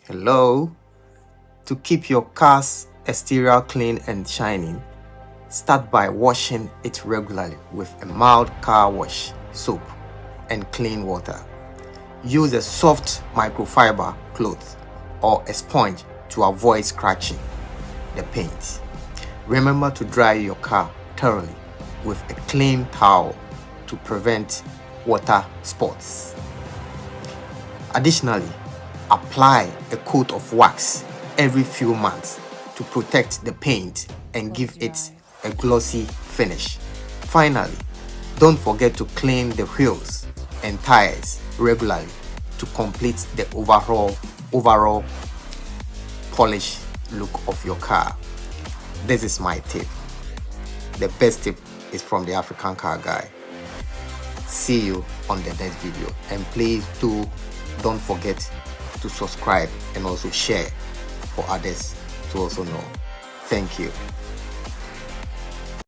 Hello. To keep your car's exterior clean and shining, start by washing it regularly with a mild car wash, soap, and clean water. Use a soft microfiber cloth or a sponge to avoid scratching the paint. Remember to dry your car thoroughly with a clean towel to prevent water spots. Additionally, apply a coat of wax every few months to protect the paint and give it a glossy finish. Finally, don't forget to clean the wheels and tires regularly to complete the overall polished look of your car. This is my tip. The best tip is from the African Car Guy. See you on the next video, and please don't forget to subscribe and also share for others to also know. Thank you.